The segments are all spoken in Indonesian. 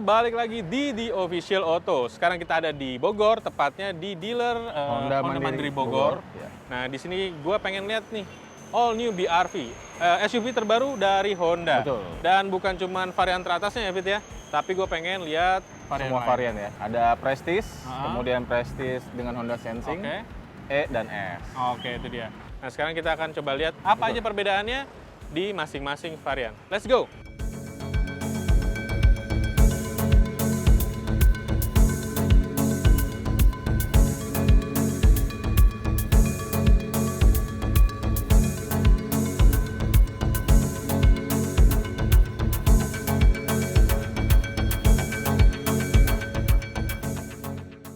balik lagi di The Official Auto. Sekarang kita ada di Bogor, tepatnya di dealer Honda Mandiri Bogor. Ya. Nah, di sini gue pengen lihat nih all new BR-V, SUV terbaru dari Honda. Betul. Dan bukan cuma varian teratasnya ya, Fit ya, tapi gue pengen lihat Semua varian ya. Ada Prestige, kemudian Prestige dengan Honda Sensing, E dan S. Oke, itu dia. Nah, sekarang kita akan coba lihat apa aja perbedaannya di masing-masing varian. Let's go!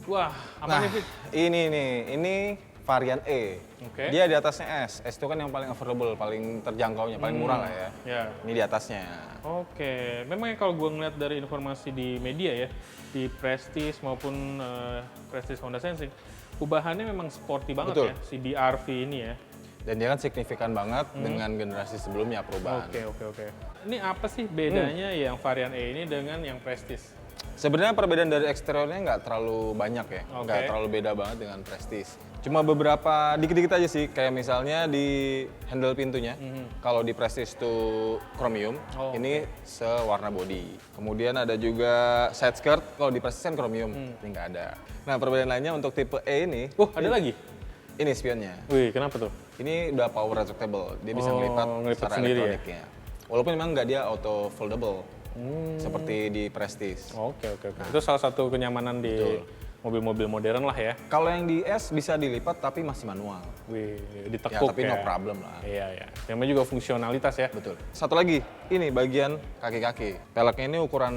Wah, apa nih, Fit? Ini varian E. Oke. Dia di atasnya S. S itu kan yang paling affordable, paling terjangkaunya, paling murah lah ya. Ya. Ini di atasnya. Oke, memang kalau gue ngeliat dari informasi di media ya, di Prestige maupun Prestige Honda Sensing, ubahannya memang sporty banget. Betul. Ya, si BR-V ini ya. Dan dia kan signifikan banget dengan generasi sebelumnya perubahan. Oke. Ini apa sih bedanya yang varian E ini dengan yang Prestige? Sebenarnya perbedaan dari eksteriornya nggak terlalu banyak ya, nggak terlalu beda banget dengan Prestige. Cuma beberapa dikit-dikit aja sih, kayak misalnya di handle pintunya. Kalau di Prestige itu chromium, ini sewarna body. Kemudian ada juga side skirt, kalau di Prestige kan chromium, ini nggak ada. Nah, perbedaan lainnya untuk tipe E ini, Ada lagi? ini spionnya. Wih, kenapa tuh? Ini udah power retractable, dia bisa ngelipat secara sendiri ya? elektroniknya. Walaupun memang nggak dia auto foldable, seperti di Prestige. Oke. Itu salah satu kenyamanan di mobil-mobil modern lah ya. Kalau yang di S bisa dilipat tapi masih manual. Wih, Ya, ditekuk tapi no problem lah. Iya. Namanya juga fungsionalitas ya. Betul. Satu lagi, ini bagian kaki-kaki. Peleknya ini ukuran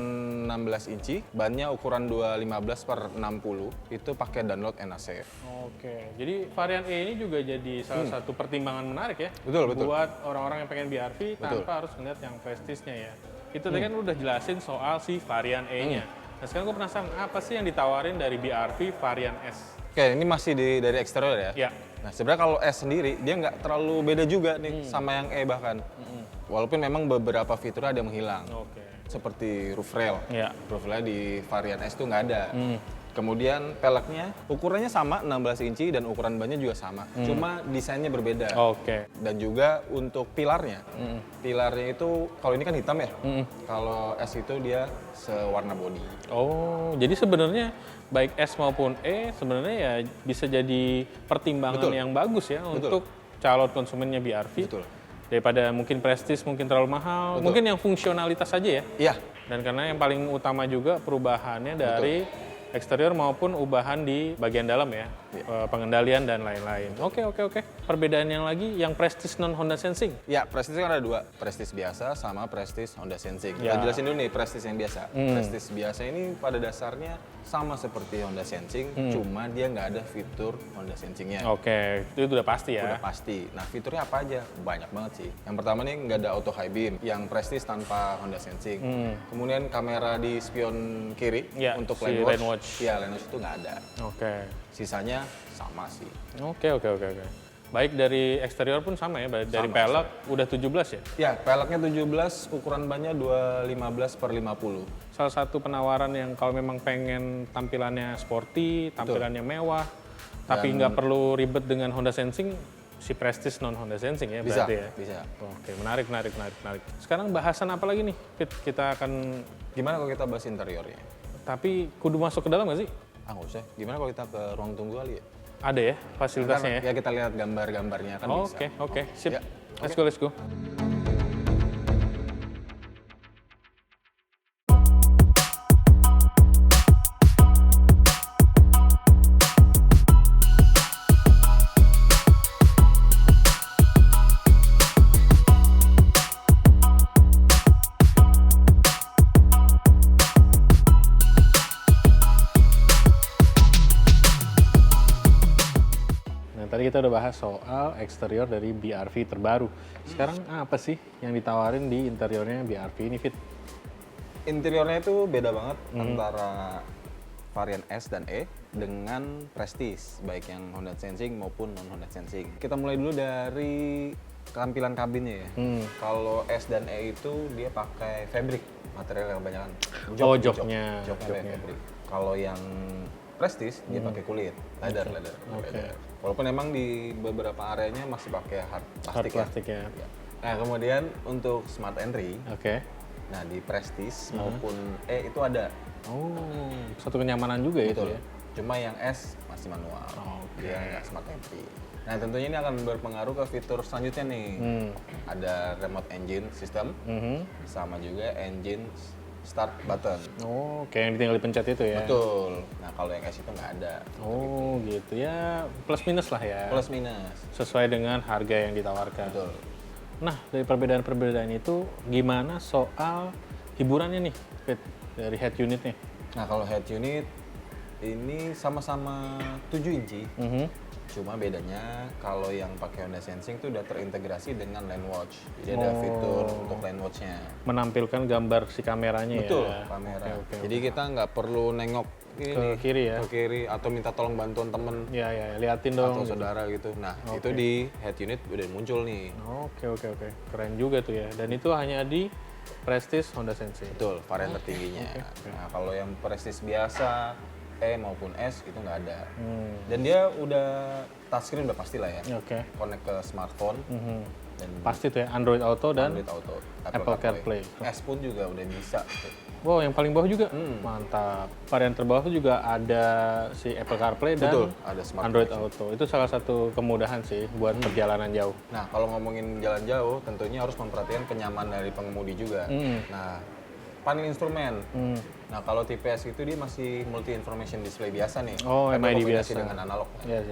16 inci, bannya ukuran 215 per 60. Itu pakai download NACF. Oke, jadi varian E ini juga jadi salah satu pertimbangan menarik ya. Betul. Buat orang-orang yang pengen BR-V tanpa harus ngeliat yang Prestige-nya ya. Itu tadi kan udah jelasin soal si varian E-nya. Nah, sekarang gue penasaran apa sih yang ditawarin dari BR-V varian S? Oke, ini masih dari eksterior ya? Ya. Nah, sebenarnya kalau S sendiri, dia nggak terlalu beda juga nih sama yang E bahkan. Walaupun memang beberapa fiturnya ada yang menghilang. Oke. Seperti roof rail. Ya. Roof rail di varian S tuh nggak ada. Kemudian peleknya ukurannya sama 16 inci dan ukuran bannya juga sama. Cuma desainnya berbeda. Oke. Dan juga untuk pilarnya. Pilarnya itu kalau ini kan hitam ya. Kalau S itu dia sewarna body. Oh, jadi sebenarnya baik S maupun E sebenarnya ya bisa jadi pertimbangan yang bagus ya untuk calon konsumennya BR-V. Betul. Daripada mungkin Prestige mungkin terlalu mahal, mungkin yang fungsionalitas saja ya. Iya. Dan karena yang paling utama juga perubahannya dari eksterior maupun ubahan di bagian dalam ya, pengendalian dan lain-lain. Oke. Perbedaan yang lagi, yang Prestige non Honda Sensing. Ya, Prestige kan ada dua, Prestige biasa sama Prestige Honda Sensing. Kita jelasin dulu nih Prestige yang biasa. Prestige biasa ini pada dasarnya sama seperti Honda Sensing, cuma dia nggak ada fitur Honda Sensingnya. Oke, itu udah pasti ya. Udah pasti. Nah, fiturnya apa aja? Banyak banget sih. Yang pertama nih nggak ada auto high beam, yang Prestige tanpa Honda Sensing. Kemudian kamera di spion kiri untuk si lane watch. Iya, lane watch itu nggak ada. Oke. Sisanya sama sih. Oke. Baik dari eksterior pun sama ya, dari pelek udah 17 ya? Ya, peleknya 17, ukuran bannya 215 per 50. Salah satu penawaran yang kalau memang pengen tampilannya sporty, tampilannya mewah, tapi nggak perlu ribet dengan Honda Sensing, si Prestige non Honda Sensing ya berarti ya? Bisa. Oke, menarik. Sekarang bahasan apa lagi nih, Fit? Kita akan... Gimana kalau kita bahas interiornya? Tapi kudu masuk ke dalam nggak sih? Nggak usah. Gimana kalau kita ke ruang tunggu kali ya? Ada ya fasilitasnya ya? Ya kita lihat gambar-gambarnya kan bisa. Oke. Sip. Ya, Let's go. Tadi kita udah bahas soal eksterior dari BR-V terbaru. Sekarang apa sih yang ditawarin di interiornya BR-V ini, Fit? Interiornya itu beda banget antara varian S dan E dengan Prestige, baik yang Honda Sensing maupun non Honda Sensing. Kita mulai dulu dari tampilan kabinnya ya. Kalau S dan E itu dia pakai fabric material yang kebanyakan. Joknya. fabric. Kalau yang Prestige dia pakai kulit, leather. Walaupun emang di beberapa areanya masih pakai hard plastik ya. Nah, kemudian untuk smart entry, nah di Prestige maupun itu ada. Oh, satu kenyamanan juga ya itu ya. Cuma yang S masih manual, dia nggak smart entry. Nah, tentunya ini akan berpengaruh ke fitur selanjutnya nih. Ada remote engine system, sama juga engine start button. Oh, kayak yang tinggal dipencet itu ya? Betul. Nah, kalau yang S itu nggak ada. Oh, gitu ya. Plus minus lah ya? Plus minus. Sesuai dengan harga yang ditawarkan. Betul. Nah, dari perbedaan-perbedaan itu, gimana soal hiburannya nih, Fit, dari head unitnya? Nah, kalau head unit, ini sama-sama 7 inci. Cuma bedanya kalau yang pakai Honda Sensing itu udah terintegrasi dengan Lane Watch. Jadi ada fitur untuk Lane Watch-nya. Menampilkan gambar si kameranya Betul, ya? kamera. Jadi kita nggak perlu nengok ke kiri ya? Ke kiri atau minta tolong bantuan temen. Ya, liatin dong. Atau saudara gitu. Nah, itu di head unit udah muncul nih. Oke. Keren juga tuh ya. Dan itu hanya di Prestige Honda Sensing. Betul, varian tertingginya. Nah, kalau yang Prestige biasa, E maupun S itu nggak ada. Dan dia udah touchscreen udah pasti lah ya. Connect ke smartphone. Dan pasti tuh ya, Android Auto dan Android Auto, Apple CarPlay. S pun juga udah bisa. Wow, yang paling bawah juga? Mantap. Varian terbawah tuh juga ada si Apple CarPlay dan ada Android Auto. Itu salah satu kemudahan sih buat perjalanan jauh. Nah, kalau ngomongin jalan jauh, tentunya harus memperhatikan kenyamanan dari pengemudi juga. Nah, panel instrumen. Nah, kalau tipe S itu dia masih multi information display biasa nih. Oh, MID biasa dengan analog. Iya.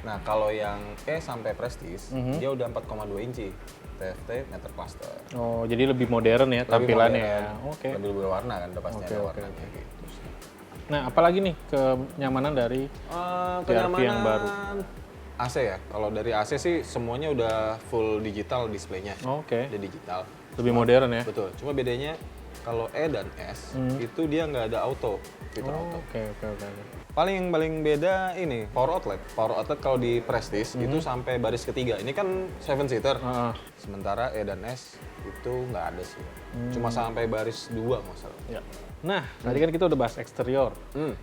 Nah, kalau yang E sampai Prestige, dia udah 4,2 inci. TFT meter cluster. Oh, jadi lebih modern ya tampilannya ya. Lebih berwarna kan, udah pasti ada warnanya gitu. Nah, apalagi nih kenyamanan dari PRV yang baru? AC ya. Kalau dari AC sih semuanya udah full digital displaynya. Udah digital. Lebih modern ya? Betul. Cuma bedanya kalau E dan S itu dia nggak ada auto, fitur auto. Oke. Paling beda ini power outlet. Power outlet kalau di Prestige itu sampai baris ketiga. Ini kan 7-seater. Sementara E dan S itu nggak ada sih. Cuma sampai baris 2 masalah. Ya. Nah, tadi kan kita udah bahas eksterior.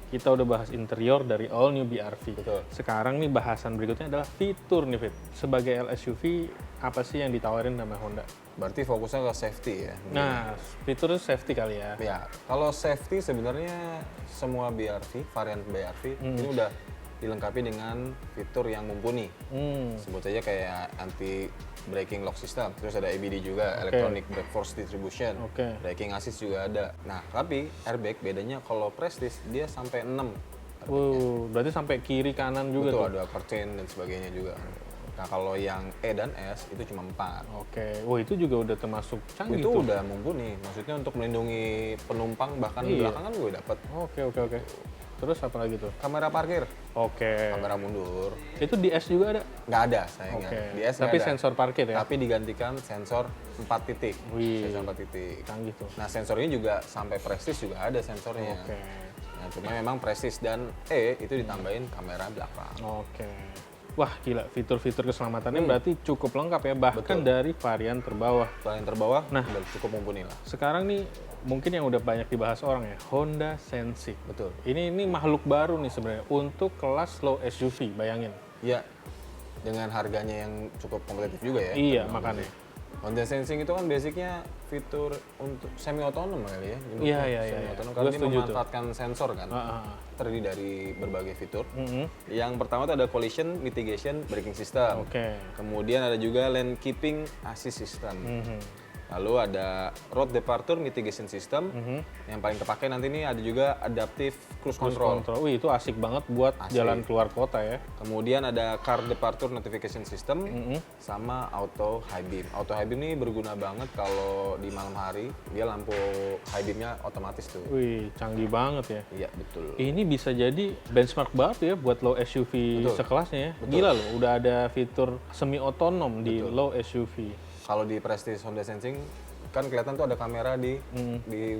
Kita udah bahas interior dari all new BRV. Betul. Sekarang nih bahasan berikutnya adalah fitur nih, Fit. Sebagai LSUV, apa sih yang ditawarin sama Honda? Berarti fokusnya ke safety ya. Nah, fitur safety kali ya. Ya, kalau safety sebenarnya semua BRV, varian BRV ini udah dilengkapi dengan fitur yang mumpuni. Sebut saja kayak anti braking lock system, terus ada ABD juga, electronic brake force distribution, braking assist juga ada. Nah, tapi airbag bedanya kalau Prestige dia sampai 6. Berarti sampai kiri kanan juga. Betul, ada curtain dan sebagainya juga. Nah, kalau yang E dan S itu cuma 4. Wah, itu juga udah termasuk canggih itu tuh. udah mumpuni, maksudnya untuk melindungi penumpang bahkan belakangan gue dapet. Oke. Terus apa lagi tuh? Kamera parkir. Kamera mundur. Itu di S juga ada? Nggak ada sayangnya. Di S tapi ada. sensor parkir ya? Tapi digantikan sensor 4 titik. Sensor 4 titik. Canggih tuh. Nah, sensornya juga sampai Prestige juga ada sensornya. Nah, cuma memang Prestige dan E itu ditambahin kamera belakang. Wah, gila, fitur-fitur keselamatannya berarti cukup lengkap ya, bahkan dari varian terbawah. Varian terbawah udah cukup mumpuni lah. Sekarang nih, mungkin yang udah banyak dibahas orang ya, Honda Sensing. Betul. Ini makhluk baru nih sebenarnya untuk kelas low SUV, bayangin. Iya, dengan harganya yang cukup kompetitif juga ya. Iya, makanya. Honda Sensing itu kan basicnya fitur untuk semi otonom kali ya. Iya. Semi otonom karena dia memanfaatkan sensor kan. Terdiri dari berbagai fitur. Yang pertama itu ada collision mitigation braking system. Kemudian ada juga lane keeping assist system. Lalu ada road departure mitigation system. Yang paling terpakai nanti ini ada juga adaptive cruise control. Wih, itu asik banget buat jalan keluar kota ya. Kemudian ada car departure notification system sama auto high beam. Auto high beam ini berguna banget kalau di malam hari dia lampu high beamnya otomatis tuh. Wih, canggih banget ya. Iya, betul. Ini bisa jadi benchmark banget ya buat low SUV sekelasnya ya. Gila loh, udah ada fitur semi otonom di low SUV. Kalau di Prestige Honda Sensing kan kelihatan tuh ada kamera di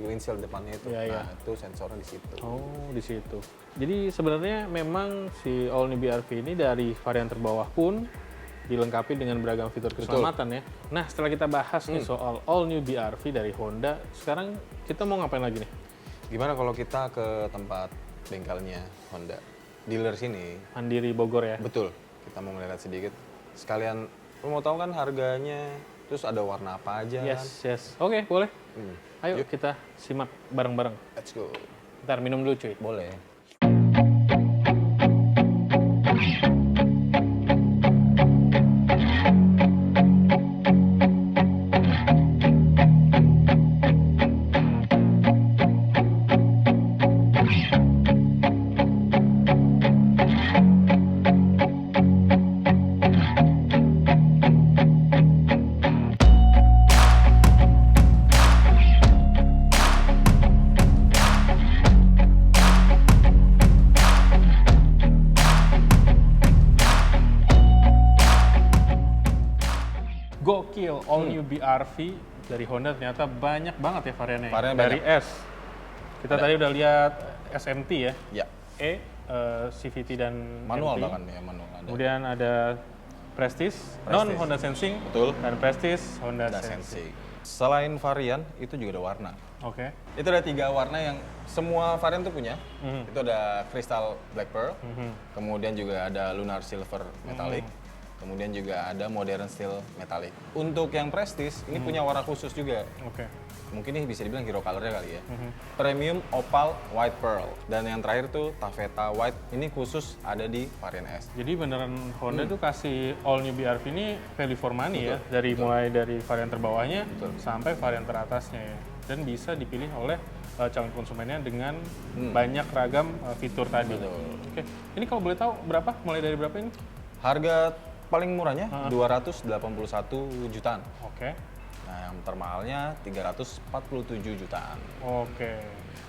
windshield depannya itu. Nah, itu sensornya di situ. Oh, di situ. Jadi sebenarnya memang si All New BRV ini dari varian terbawah pun dilengkapi dengan beragam fitur keselamatan ya. Nah, setelah kita bahas nih soal all new BR-V dari Honda, sekarang kita mau ngapain lagi nih? Gimana kalau kita ke tempat bengkelnya Honda, dealer sini? Mandiri Bogor ya? Betul, kita mau ngeliat sedikit. Sekalian, lo mau tahu kan harganya, terus ada warna apa aja kan? Yes. Oke, boleh. Ayo kita simak bareng-bareng. Let's go. Ntar minum dulu cuy. Boleh. Gokil, all new BR-V dari Honda ternyata banyak banget ya variannya. Variannya dari S. Kita tadi udah lihat SMT ya. Ya, CVT dan manual MT. bahkan ya, manual ada. Kemudian ada Prestige, non Honda Sensing, Betul. dan Prestige Honda Ada Sensing. Sensei. Selain varian, itu juga ada warna. Oke. Itu ada 3 warna yang semua varian tuh punya. Itu ada Crystal Black Pearl, kemudian juga ada Lunar Silver Metallic, kemudian juga ada Modern Steel Metallic. Untuk yang Prestige, ini punya warna khusus juga. Oke. Mungkin ini bisa dibilang hero color-nya kali ya. Premium Opal White Pearl. Dan yang terakhir tuh Taffeta White, ini khusus ada di varian S. Jadi beneran Honda tuh kasih all new BR-V ini value for money ya, mulai dari varian terbawahnya sampai varian teratasnya ya. Dan bisa dipilih oleh calon konsumennya dengan banyak ragam fitur tadi. Oke. Ini kalau boleh tahu berapa? Mulai dari berapa ini? Harga paling murahnya 281 jutaan. Oke. Nah, yang termahalnya 347 jutaan. Oke.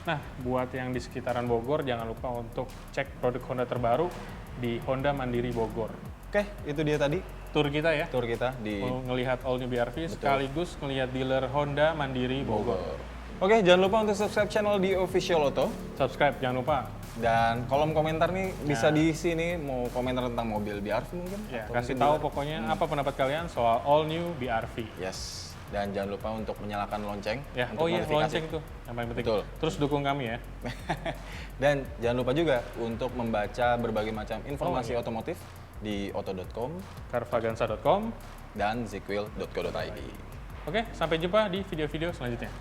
Nah, buat yang di sekitaran Bogor jangan lupa untuk cek produk Honda terbaru di Honda Mandiri Bogor. Oke, itu dia tadi Tour kita ya. tour kita di Mau ngelihat all new BR-V sekaligus ngelihat dealer Honda Mandiri Bogor. Oke, jangan lupa untuk subscribe channel di Official Auto. Subscribe jangan lupa. Dan kolom komentar nih bisa diisi nih, mau komentar tentang mobil BR-V mungkin? Ya, Atau kasih mungkin tahu juga- pokoknya apa pendapat kalian soal all new BR-V. Yes. Dan jangan lupa untuk menyalakan lonceng. Ya, untuk notifikasi. lonceng tuh yang paling penting. Betul. Terus dukung kami ya. Dan jangan lupa juga untuk membaca berbagai macam informasi otomotif di auto.com Carvaganza.com. dan zikwil.co.id. Oke, sampai jumpa di video-video selanjutnya.